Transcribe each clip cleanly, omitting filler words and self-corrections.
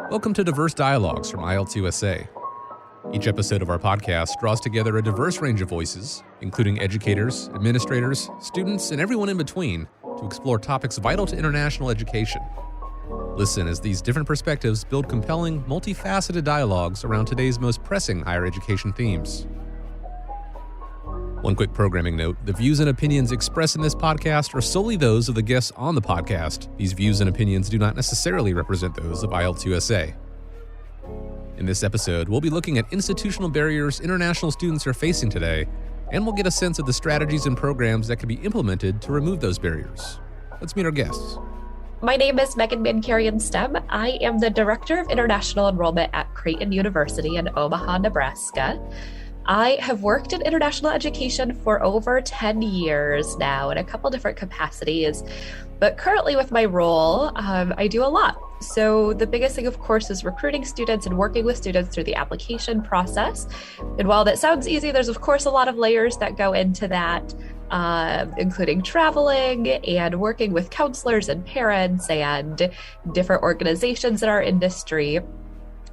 Welcome to Diverse Dialogues from IELTS USA. Each episode of our podcast draws together a diverse range of voices, including educators, administrators, students, and everyone in between, to explore topics vital to international education. Listen as these different perspectives build compelling, multifaceted dialogues around today's most pressing higher education themes. One quick programming note, the views and opinions expressed in this podcast are solely those of the guests on the podcast. These views and opinions do not necessarily represent those of IELTS USA. In this episode, we'll be looking at institutional barriers international students are facing today, and we'll get a sense of the strategies and programs that can be implemented to remove those barriers. Let's meet our guests. My name is Megan Mankarian-Stem. I am the Director of International Enrollment at Creighton University in Omaha, Nebraska. I have worked in international education for over 10 years now in a couple different capacities, but currently with my role, I do a lot. So the biggest thing, of course, is recruiting students and working with students through the application process. And while that sounds easy, there's of course a lot of layers that go into that, including traveling and working with counselors and parents and different organizations in our industry.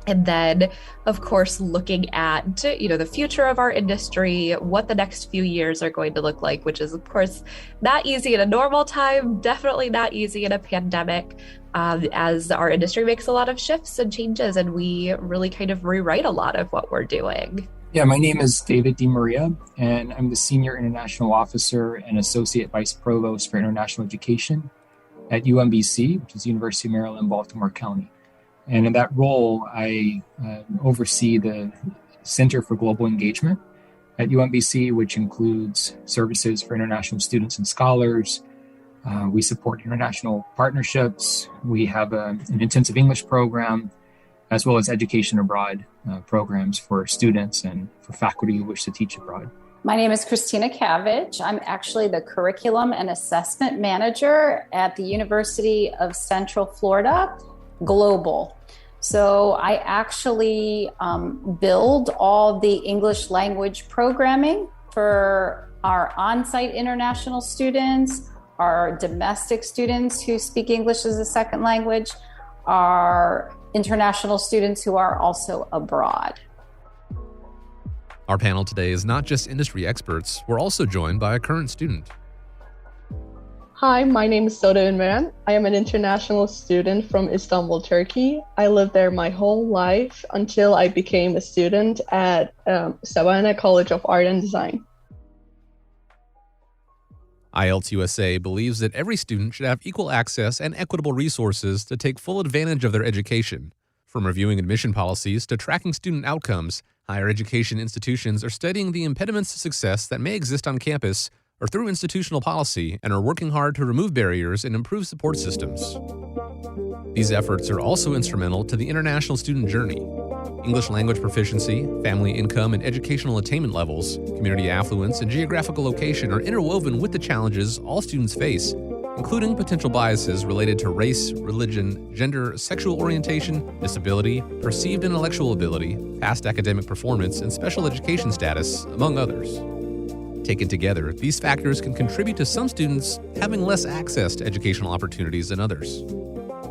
And then, of course, looking at, the future of our industry, what the next few years are going to look like, which is, of course, not easy in a normal time, definitely not easy in a pandemic, as our industry makes a lot of shifts and changes, and we really kind of rewrite a lot of what we're doing. Yeah, my name is David DiMaria, and I'm the Senior International Officer and Associate Vice Provost for International Education at UMBC, which is University of Maryland, Baltimore County. And in that role, I oversee the Center for Global Engagement at UMBC, which includes services for international students and scholars. We support international partnerships. We have an intensive English program, as well as education abroad programs for students and for faculty who wish to teach abroad. My name is Christina Cavage. I'm actually the Curriculum and Assessment Manager at the University of Central Florida, Global. So I actually build all the English language programming for our on-site international students, our domestic students who speak English as a second language, our international students who are also abroad. Our panel today is not just industry experts, we're also joined by a current student. Hi, my name is Soda Ünveren. I am an international student from Istanbul, Turkey. I lived there my whole life until I became a student at Savannah College of Art and Design. IELTS USA believes that every student should have equal access and equitable resources to take full advantage of their education. From reviewing admission policies to tracking student outcomes, higher education institutions are studying the impediments to success that may exist on campus or through institutional policy and are working hard to remove barriers and improve support systems. These efforts are also instrumental to the international student journey. English language proficiency, family income and educational attainment levels, community affluence, and geographical location are interwoven with the challenges all students face, including potential biases related to race, religion, gender, sexual orientation, disability, perceived intellectual ability, past academic performance, and special education status, among others. Taken together, these factors can contribute to some students having less access to educational opportunities than others.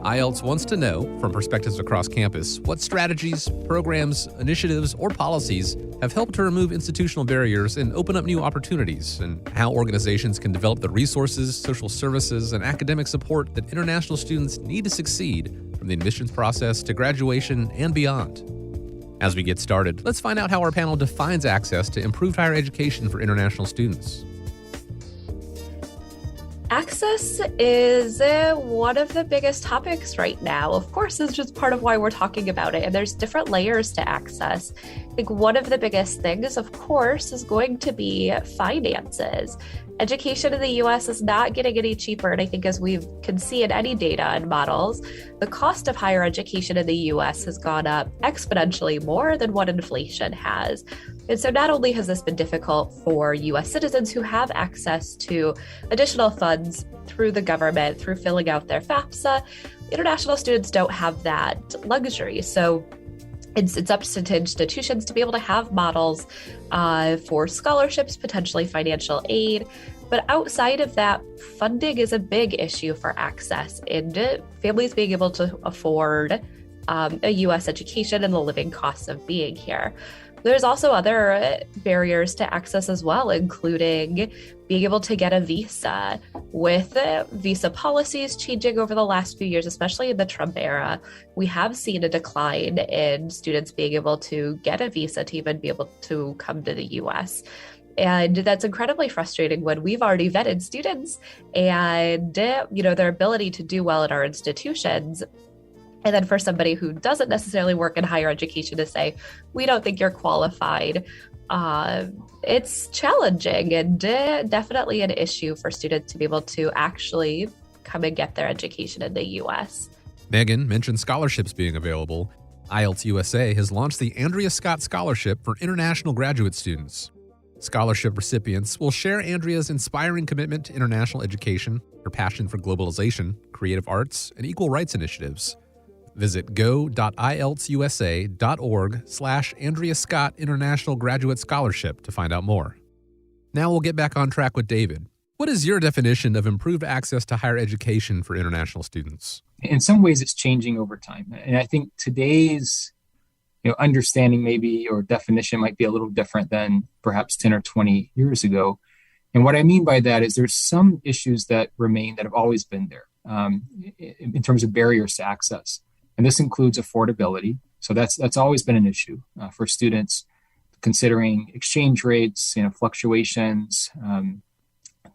IELTS wants to know, from perspectives across campus, what strategies, programs, initiatives, or policies have helped to remove institutional barriers and open up new opportunities, and how organizations can develop the resources, social services, and academic support that international students need to succeed from the admissions process to graduation and beyond. As we get started, let's find out how our panel defines access to improved higher education for international students. Access is one of the biggest topics right now. Of course, it's just part of why we're talking about it, and there's different layers to access. I think one of the biggest things, of course, is going to be finances. Education in the U.S. is not getting any cheaper, and I think as we can see in any data and models, the cost of higher education in the U.S. has gone up exponentially more than what inflation has. And so not only has this been difficult for U.S. citizens who have access to additional funds through the government, through filling out their FAFSA, international students don't have that luxury. So it's up to institutions to be able to have models for scholarships, potentially financial aid, But outside of that, funding is a big issue for access and families being able to afford a U.S. education and the living costs of being here. There's also other barriers to access as well, including being able to get a visa. With visa policies changing over the last few years, especially in the Trump era, we have seen a decline in students being able to get a visa to even be able to come to the U.S. And that's incredibly frustrating when we've already vetted students and, their ability to do well at our institutions. And then for somebody who doesn't necessarily work in higher education to say, we don't think you're qualified, it's challenging and definitely an issue for students to be able to actually come and get their education in the U.S. Megan mentioned scholarships being available. IELTS USA has launched the Andrea Scott Scholarship for international graduate students. Scholarship recipients will share Andrea's inspiring commitment to international education, her passion for globalization, creative arts, and equal rights initiatives. Visit go.ieltsusa.org/Andrea Scott International Graduate Scholarship to find out more. Now we'll get back on track with David. What is your definition of improved access to higher education for international students? In some ways, it's changing over time. And I think today's understanding maybe or definition might be a little different than perhaps 10 or 20 years ago. And what I mean by that is there's some issues that remain that have always been there in terms of barriers to access. And this includes affordability. So that's always been an issue for students, considering exchange rates, fluctuations,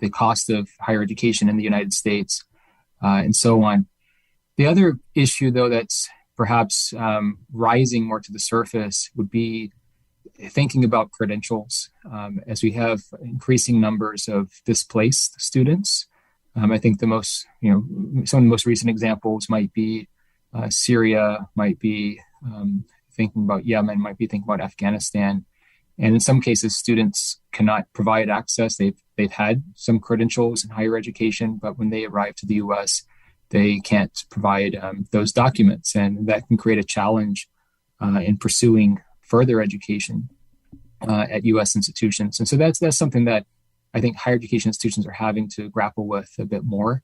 the cost of higher education in the United States, and so on. The other issue, though, that's perhaps rising more to the surface would be thinking about credentials. As we have increasing numbers of displaced students, I think some of the most recent examples might be Syria, might be thinking about Yemen, might be thinking about Afghanistan. And in some cases, students cannot provide access. They've had some credentials in higher education, but when they arrive to the U.S., they can't provide those documents. And that can create a challenge in pursuing further education at U.S. institutions. And so that's something that I think higher education institutions are having to grapple with a bit more.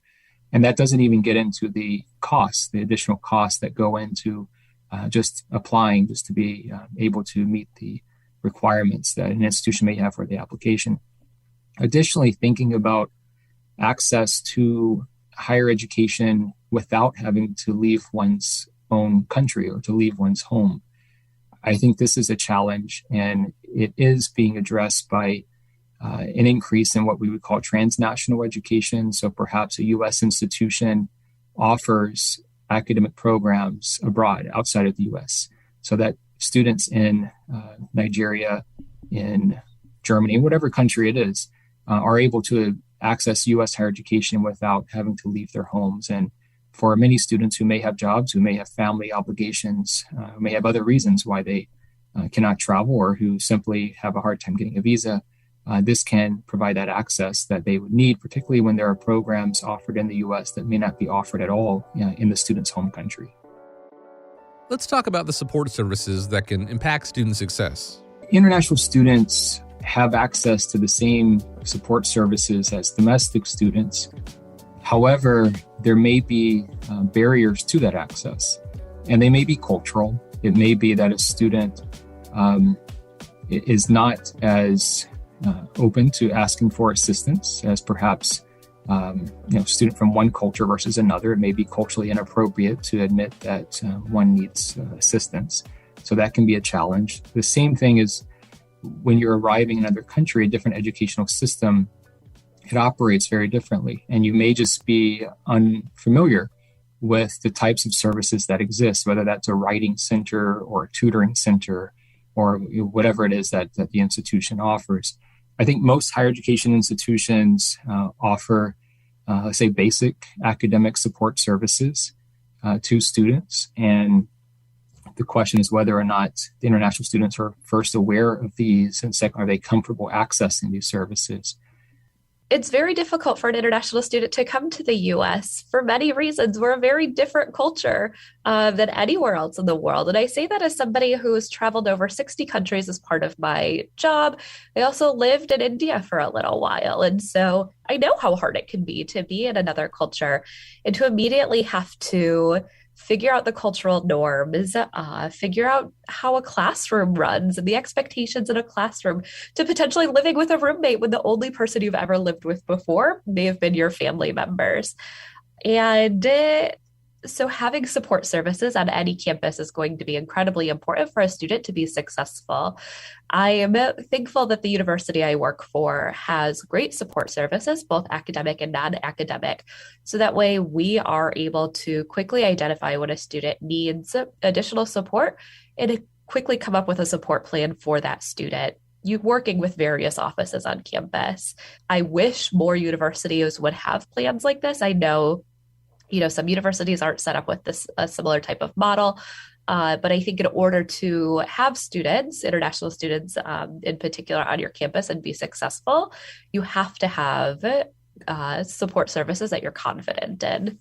And that doesn't even get into the costs, the additional costs that go into just applying, just to be able to meet the requirements that an institution may have for the application. Additionally, thinking about access to higher education without having to leave one's own country or to leave one's home. I think this is a challenge, and it is being addressed by an increase in what we would call transnational education. So perhaps a U.S. institution offers academic programs abroad, outside of the U.S., so that students in Nigeria, in Germany, whatever country it is, are able to access U.S. higher education without having to leave their homes. And for many students who may have jobs, who may have family obligations, who may have other reasons why they cannot travel, or who simply have a hard time getting a visa, this can provide that access that they would need, particularly when there are programs offered in the U.S. that may not be offered at all in the student's home country. Let's talk about the support services that can impact student success. International students have access to the same support services as domestic students. However, there may be barriers to that access, and they may be cultural. It may be that a student is not as open to asking for assistance as perhaps a student from one culture versus another. It may be culturally inappropriate to admit that one needs assistance. So that can be a challenge. The same thing is when you're arriving in another country, a different educational system, it operates very differently. And you may just be unfamiliar with the types of services that exist, whether that's a writing center or a tutoring center or whatever it is that the institution offers. I think most higher education institutions offer, let's say, basic academic support services to students. And the question is whether or not the international students are first aware of these, and second, are they comfortable accessing these services? It's very difficult for an international student to come to the US for many reasons. We're a very different culture than anywhere else in the world. And I say that as somebody who's traveled over 60 countries as part of my job. I also lived in India for a little while. And so I know how hard it can be to be in another culture and to immediately have to figure out the cultural norms, figure out how a classroom runs and the expectations in a classroom, to potentially living with a roommate when the only person you've ever lived with before may have been your family members. And so having support services on any campus is going to be incredibly important for a student to be successful. I am thankful that the university I work for has great support services, both academic and non-academic. So that way we are able to quickly identify when a student needs additional support and quickly come up with a support plan for that student. You working with various offices on campus. I wish more universities would have plans like this. I know some universities aren't set up with a similar type of model. But I think in order to have students, international students in particular on your campus and be successful, you have to have support services that you're confident in.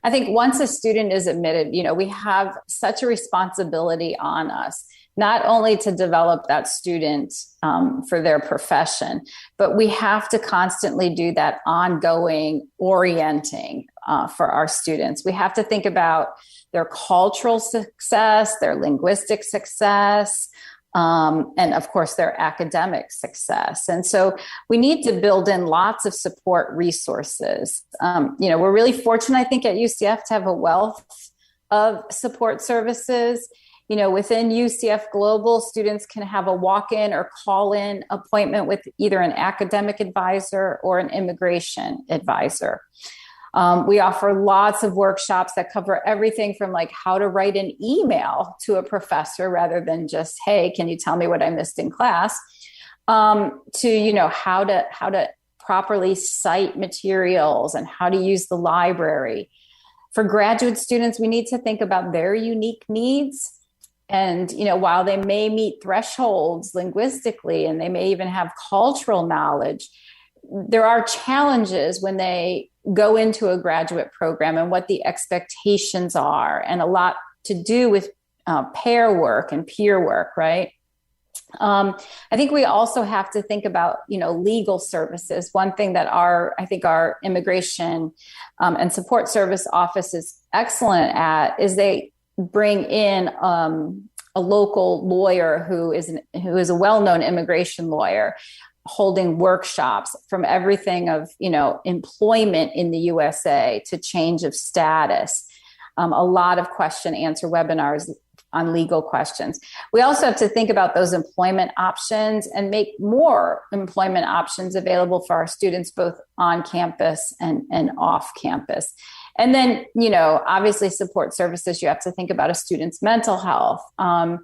I think once a student is admitted, we have such a responsibility on us, not only to develop that student for their profession, but we have to constantly do that ongoing orienting for our students. We have to think about their cultural success, their linguistic success, and of course, their academic success. And so we need to build in lots of support resources. We're really fortunate, I think, at UCF to have a wealth of support services. Within UCF Global, students can have a walk-in or call-in appointment with either an academic advisor or an immigration advisor. We offer lots of workshops that cover everything from like how to write an email to a professor rather than just, hey, can you tell me what I missed in class? To, how to properly cite materials and how to use the library. For graduate students, we need to think about their unique needs. And, while they may meet thresholds linguistically and they may even have cultural knowledge, there are challenges when they go into a graduate program and what the expectations are, and a lot to do with pair work and peer work, right? I think we also have to think about, legal services. One thing that our immigration and support service office is excellent at is they bring in a local lawyer who is a well-known immigration lawyer, holding workshops from everything of, employment in the USA to change of status. A lot of question answer webinars on legal questions. We also have to think about those employment options and make more employment options available for our students, both on campus and off campus. And then, obviously support services, you have to think about a student's mental health. I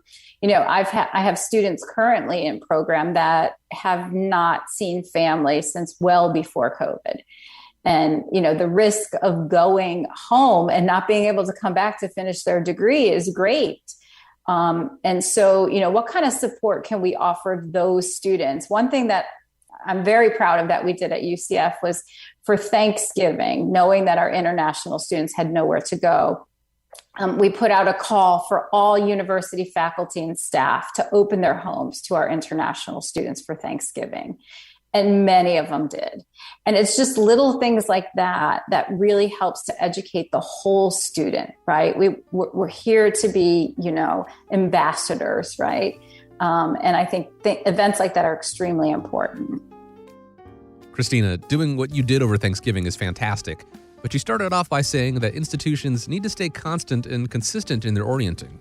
have students currently in program that have not seen family since well before COVID. And, the risk of going home and not being able to come back to finish their degree is great. And so, what kind of support can we offer those students? One thing that I'm very proud of that we did at UCF was for Thanksgiving, knowing that our international students had nowhere to go. We put out a call for all university faculty and staff to open their homes to our international students for Thanksgiving. And many of them did. And it's just little things like that that really helps to educate the whole student, right? We're here to be, ambassadors, right? And I think events like that are extremely important. Christina, doing what you did over Thanksgiving is fantastic, but you started off by saying that institutions need to stay constant and consistent in their orienting.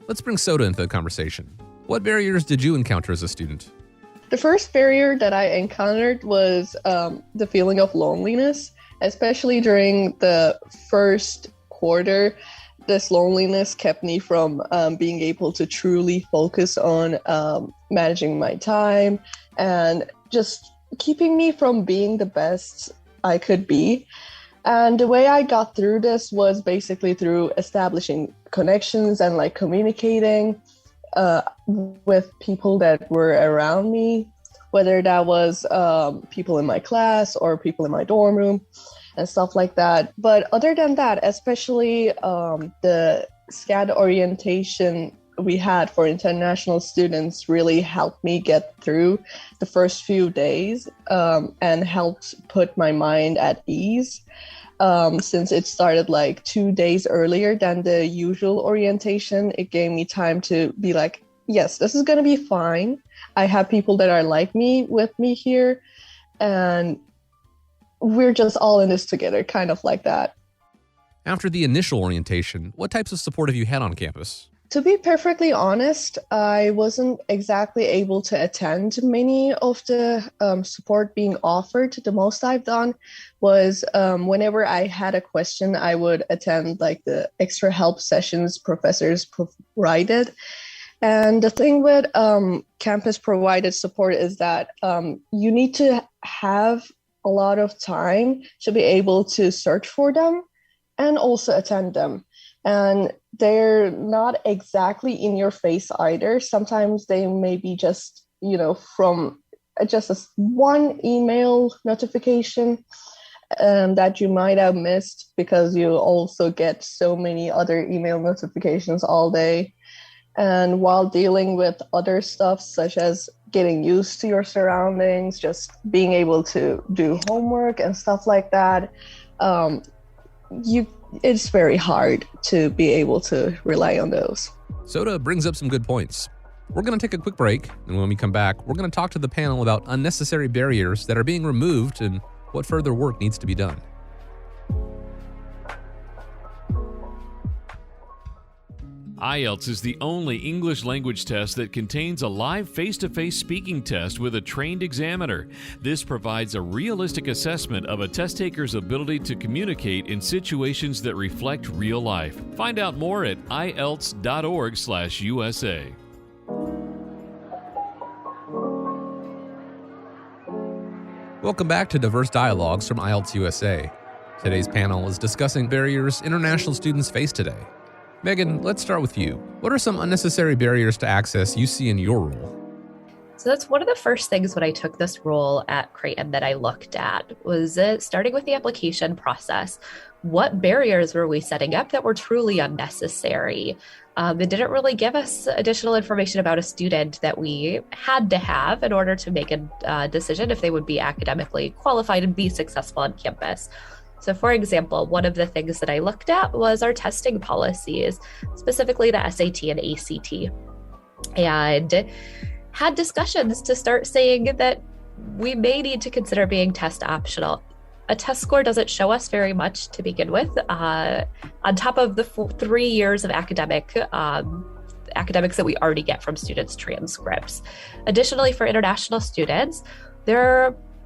Let's bring Soda into the conversation. What barriers did you encounter as a student? The first barrier that I encountered was the feeling of loneliness, especially during the first quarter. This loneliness kept me from being able to truly focus on managing my time and just keeping me from being the best I could be. And the way I got through this was basically through establishing connections and communicating with people that were around me, whether that was people in my class or people in my dorm room and stuff like that. But other than that, especially the SCAD orientation we had for international students really helped me get through the first few days and helped put my mind at ease. Since it started like 2 days earlier than the usual orientation, it gave me time to be like, yes, this is going to be fine. I have people that are like me with me here, and we're just all in this together, kind of like that. After the initial orientation, what types of support have you had on campus? To be perfectly honest, I wasn't exactly able to attend many of the support being offered. The most I've done was whenever I had a question, I would attend like the extra help sessions professors provided. And the thing with campus provided support is that you need to have a lot of time to be able to search for them and also attend them. And they're not exactly in your face either. Sometimes they may be just, from just one email notification that you might have missed because you also get so many other email notifications all day. And while dealing with other stuff, such as getting used to your surroundings, just being able to do homework and stuff like that, it's very hard to be able to rely on those. Soda brings up some good points. We're going to take a quick break, and when we come back, we're going to talk to the panel about unnecessary barriers that are being removed and what further work needs to be done. IELTS is the only English language test that contains a live face-to-face speaking test with a trained examiner. This provides a realistic assessment of a test taker's ability to communicate in situations that reflect real life. Find out more at IELTS.org/USA. Welcome back to Diverse Dialogues from IELTS USA. Today's panel is discussing barriers international students face today. Megan, let's start with you. What are some unnecessary barriers to access you see in your role? So that's one of the first things when I took this role at Creighton that I looked at was starting with the application process. What barriers were we setting up that were truly unnecessary? It didn't really give us additional information about a student that we had to have in order to make a decision if they would be academically qualified and be successful on campus. So for example, one of the things that I looked at was our testing policies, specifically the SAT and ACT, and had discussions to start saying that we may need to consider being test optional. A test score doesn't show us very much to begin with, on top of the 3 years of academics that we already get from students' transcripts. Additionally, for international students,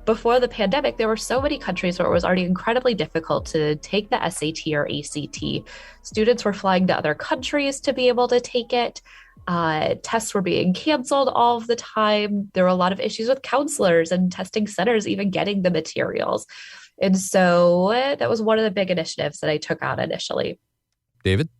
before the pandemic, there were so many countries where it was already incredibly difficult to take the SAT or ACT. Students were flying to other countries to be able to take it. Tests were being canceled all of the time. There were a lot of issues with counselors and testing centers even getting the materials. And so that was one of the big initiatives that I took on initially. David?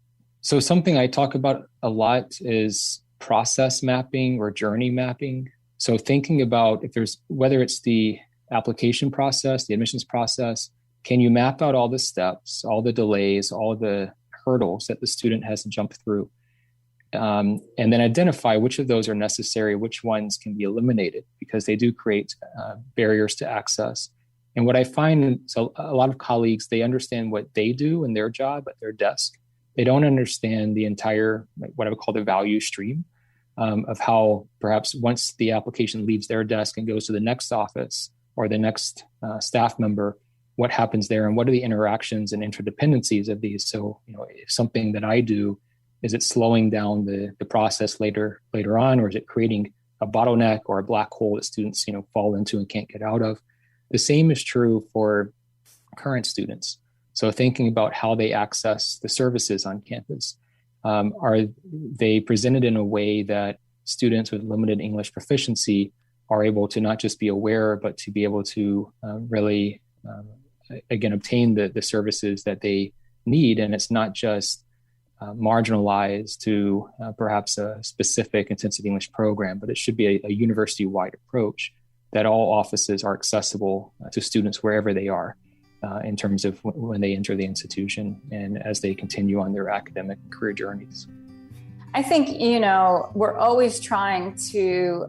So something I talk about a lot is process mapping or journey mapping. So thinking about whether it's the application process, the admissions process, can you map out all the steps, all the delays, all the hurdles that the student has to jump through? And then identify which of those are necessary, which ones can be eliminated, because they do create barriers to access. And what I find, so a lot of colleagues, they understand what they do in their job at their desk. They don't understand the entire, what I would call the value stream of how perhaps once the application leaves their desk and goes to the next office or the next staff member, what happens there and what are the interactions and interdependencies of these? So, if something that I do, is it slowing down the process later on, or is it creating a bottleneck or a black hole that students, fall into and can't get out of? The same is true for current students. So thinking about how they access the services on campus. Are they presented in a way that students with limited English proficiency are able to not just be aware, but to be able to really, again, obtain the services that they need? And it's not just marginalized to perhaps a specific intensive English program, but it should be a university-wide approach that all offices are accessible to students wherever they are in terms of when they enter the institution and as they continue on their academic and career journeys. I think, we're always trying to,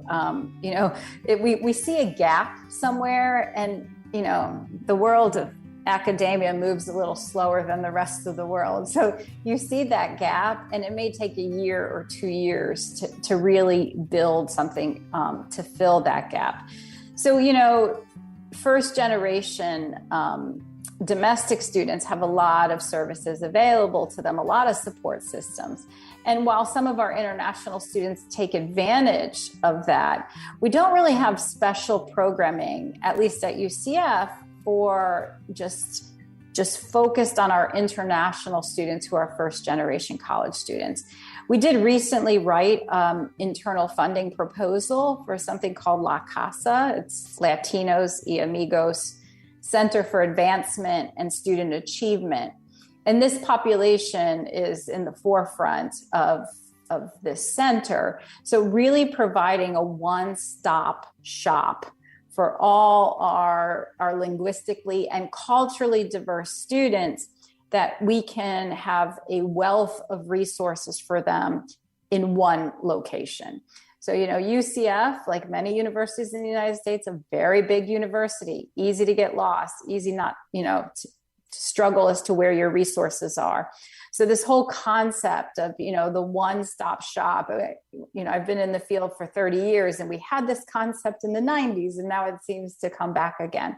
we see a gap somewhere, and, the world of academia moves a little slower than the rest of the world. So you see that gap, and it may take a year or 2 years to really build something to fill that gap. So, first generation domestic students have a lot of services available to them, a lot of support systems. And while some of our international students take advantage of that, we don't really have special programming, at least at UCF, for just focused on our international students who are first generation college students. We did recently write internal funding proposal for something called La Casa. It's Latinos y Amigos Center for Advancement and Student Achievement. And this population is in the forefront of this center. So really providing a one-stop shop for all our linguistically and culturally diverse students, that we can have a wealth of resources for them in one location. So, UCF, like many universities in the United States, a very big university, easy to get lost, easy not, to struggle as to where your resources are. So this whole concept of, the one-stop shop, I've been in the field for 30 years, and we had this concept in the 90s, and now it seems to come back again.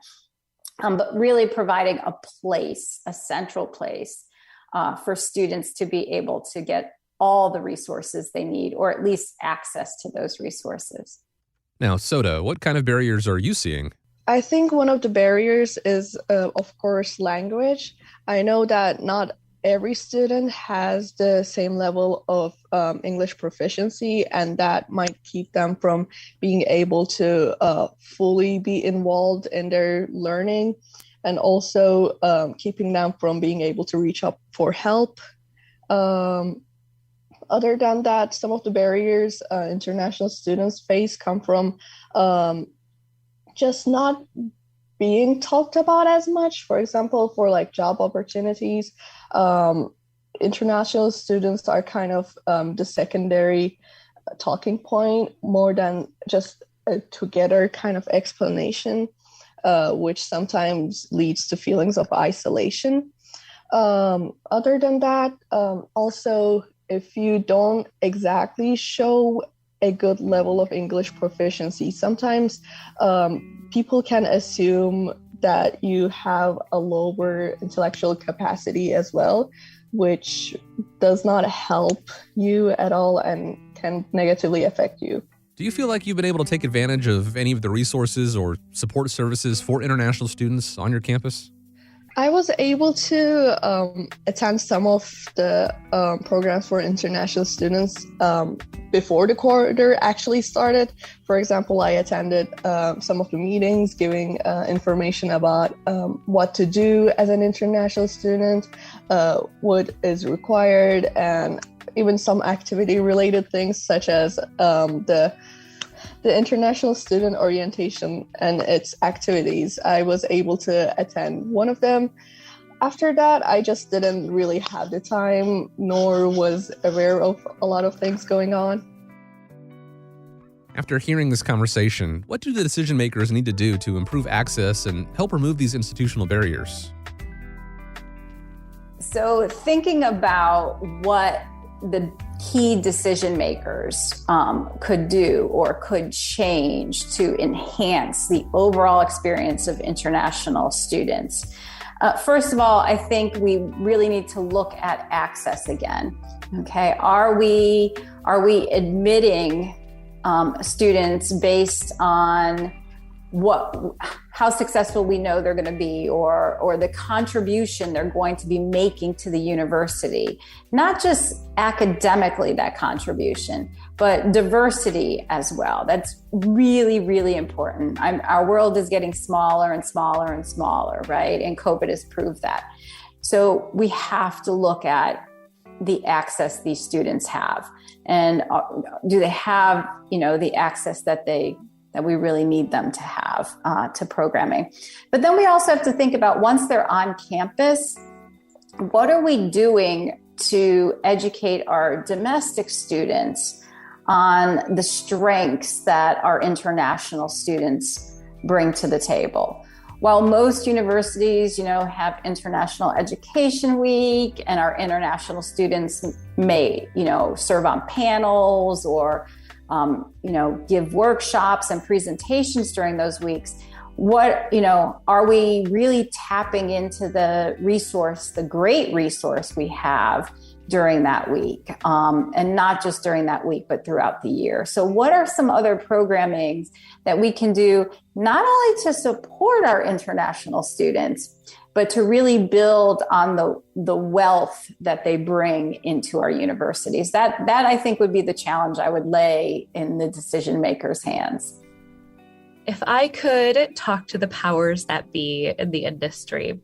But really providing a place, a central place for students to be able to get all the resources they need, or at least access to those resources. Now, Soda, what kind of barriers are you seeing? I think one of the barriers is, of course, language. I know that not every student has the same level of English proficiency, and that might keep them from being able to fully be involved in their learning, and also keeping them from being able to reach out for help. Other than that, some of the barriers international students face come from just not being talked about as much. For example, for like job opportunities, international students are kind of the secondary talking point more than just a together kind of explanation, which sometimes leads to feelings of isolation. Other than that, also, if you don't exactly show a good level of English proficiency, sometimes people can assume that you have a lower intellectual capacity as well, which does not help you at all and can negatively affect you. Do you feel like you've been able to take advantage of any of the resources or support services for international students on your campus? I was able to attend some of the programs for international students before the quarter actually started. For example, I attended some of the meetings giving information about what to do as an international student, what is required, and even some activity-related things such as the International Student Orientation and its activities. I was able to attend one of them. After that, I just didn't really have the time, nor was aware of a lot of things going on. After hearing this conversation, what do the decision makers need to do to improve access and help remove these institutional barriers? So thinking about what the key decision makers could do or could change to enhance the overall experience of international students. First of all, I think we really need to look at access again. Okay, are we admitting students based on how successful we know they're going to be, or the contribution they're going to be making to the university? Not just academically that contribution, but diversity as well. That's really, really important. Our world is getting smaller and smaller and smaller, right? And COVID has proved that. So we have to look at the access these students have, and do they have, the access that they that we really need them to have to programming. But then we also have to think about, once they're on campus, what are we doing to educate our domestic students on the strengths that our international students bring to the table? While most universities, have International Education Week, and our international students may, serve on panels or, give workshops and presentations during those weeks, are we really tapping into the great resource we have during that week, and not just during that week, but throughout the year? So what are some other programmings that we can do, not only to support our international students, but to really build on the wealth that they bring into our universities? That I think would be the challenge I would lay in the decision makers' hands. If I could talk to the powers that be in the industry,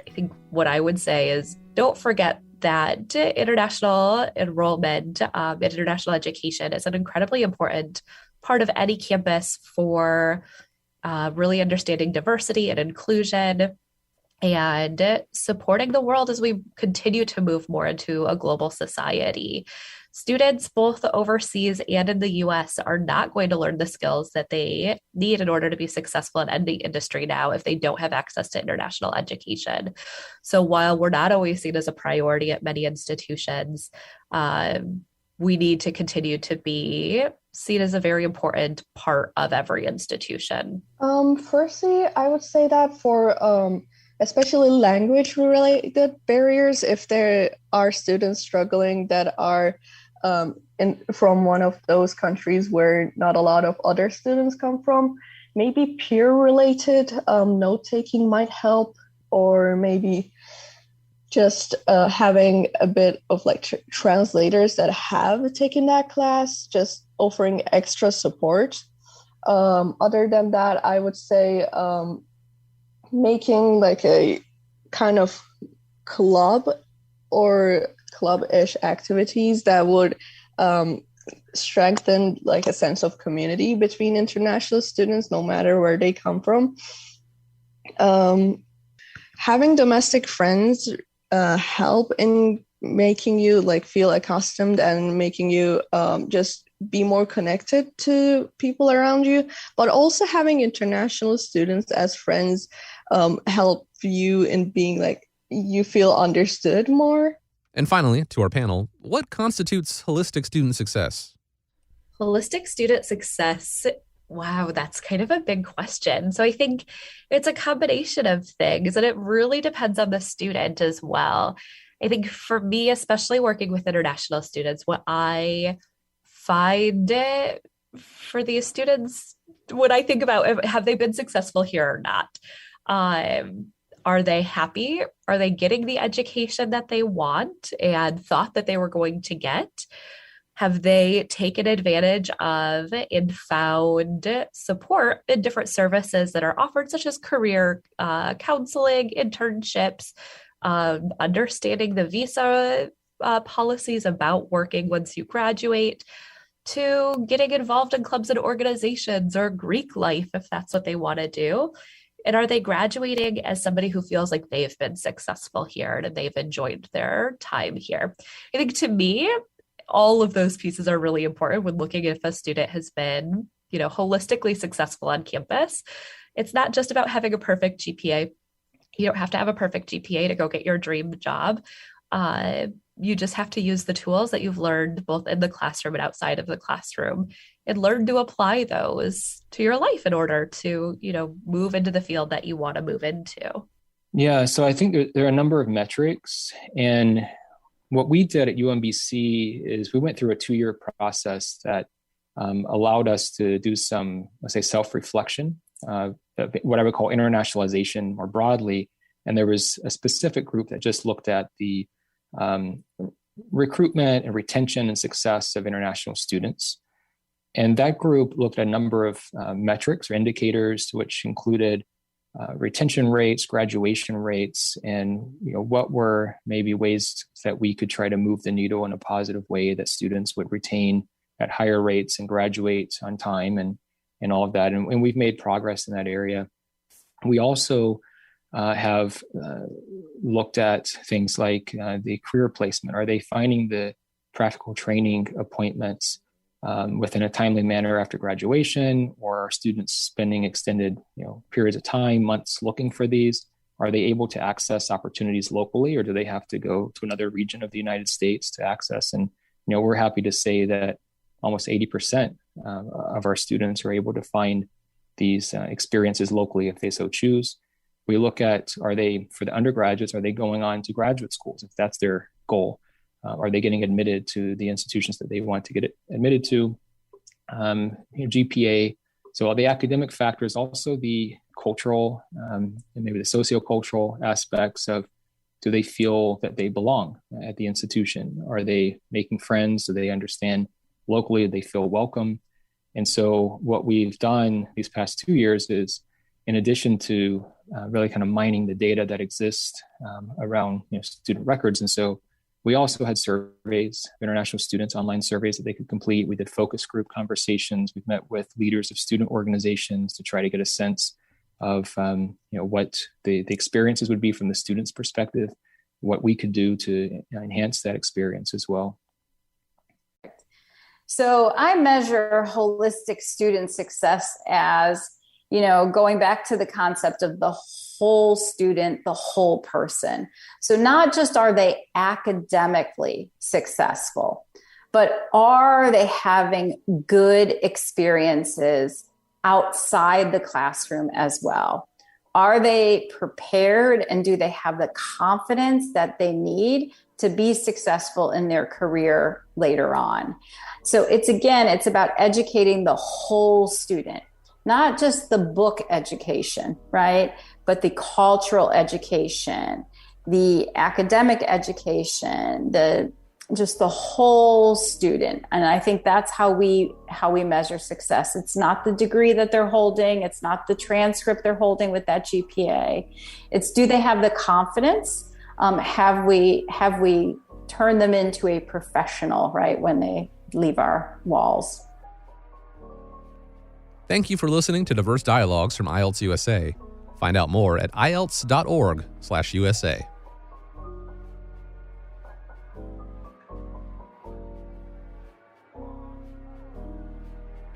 I think what I would say is, don't forget that international enrollment, international education is an incredibly important part of any campus for really understanding diversity and inclusion and supporting the world as we continue to move more into a global society. Students both overseas and in the US are not going to learn the skills that they need in order to be successful in any industry now if they don't have access to international education. So while we're not always seen as a priority at many institutions, we need to continue to be seen as a very important part of every institution. Firstly, I would say that for especially language-related barriers, if there are students struggling that are from one of those countries where not a lot of other students come from, maybe peer-related note-taking might help, or maybe just having a bit of translators that have taken that class, just offering extra support. Other than that, I would say making a kind of club or club-ish activities that would strengthen a sense of community between international students, no matter where they come from. Having domestic friends help in making you feel accustomed and making you just be more connected to people around you, but also having international students as friends help you in being you feel understood more. And finally, to our panel, what constitutes holistic student success? Holistic student success, wow, that's kind of a big question. So I think it's a combination of things, and it really depends on the student as well. I think for me, especially working with international students, what I find for these students, when I think about have they been successful here or not? Are they happy? Are they getting the education that they want and thought that they were going to get? Have they taken advantage of and found support in different services that are offered, such as career counseling, internships, understanding the visa policies about working once you graduate, to getting involved in clubs and organizations or Greek life, if that's what they want to do? And are they graduating as somebody who feels like they've been successful here and they've enjoyed their time here? I think to me, all of those pieces are really important when looking at if a student has been, holistically successful on campus. It's not just about having a perfect GPA. You don't have to have a perfect GPA to go get your dream job. You just have to use the tools that you've learned both in the classroom and outside of the classroom, and learn to apply those to your life in order to, move into the field that you want to move into. Yeah, so I think there are a number of metrics. And what we did at UMBC is we went through a 2-year process that allowed us to do some, let's say, self-reflection, what I would call internationalization more broadly. And there was a specific group that just looked at the recruitment and retention and success of international students. And that group looked at a number of metrics or indicators, which included retention rates, graduation rates, and what were maybe ways that we could try to move the needle in a positive way that students would retain at higher rates and graduate on time. And and all of that. And we've made progress in that area. We also have looked at things like the career placement. Are they finding the practical training appointments within a timely manner after graduation, or are students spending extended periods of time, months looking for these? Are they able to access opportunities locally, or do they have to go to another region of the United States to access? And we're happy to say that almost 80% of our students are able to find these experiences locally if they so choose. We look at, are they, for the undergraduates, are they going on to graduate schools if that's their goal? Are they getting admitted to the institutions that they want to get admitted to? GPA. So all the academic factors, also the cultural and maybe the sociocultural aspects of, do they feel that they belong at the institution? Are they making friends? Do they understand locally? Do they feel welcome? And so what we've done these past 2 years is, in addition to really kind of mining the data that exists around student records. And so we also had surveys of international students, online surveys that they could complete. We did focus group conversations. We've met with leaders of student organizations to try to get a sense of what the experiences would be from the student's perspective, what we could do to enhance that experience as well. So I measure holistic student success as, going back to the concept of the whole student, the whole person. So not just are they academically successful, but are they having good experiences outside the classroom as well? Are they prepared, and do they have the confidence that they need to be successful in their career later on? So it's about educating the whole student, not just the book education, right? But the cultural education, the academic education, just the whole student. And I think that's how we measure success. It's not the degree that they're holding. It's not the transcript they're holding with that GPA. It's, do they have the confidence? Have we turned them into a professional, right, when they leave our walls? Thank you for listening to Diverse Dialogues from IELTS USA. Find out more at IELTS.org/USA.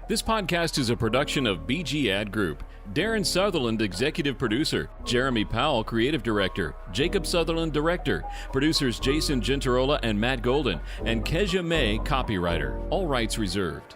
This podcast is a production of BG Ad Group. Darren Sutherland, Executive Producer. Jeremy Powell, Creative Director. Jacob Sutherland, Director. Producers Jason Gentarola and Matt Golden. And Kezia May, Copywriter. All rights reserved.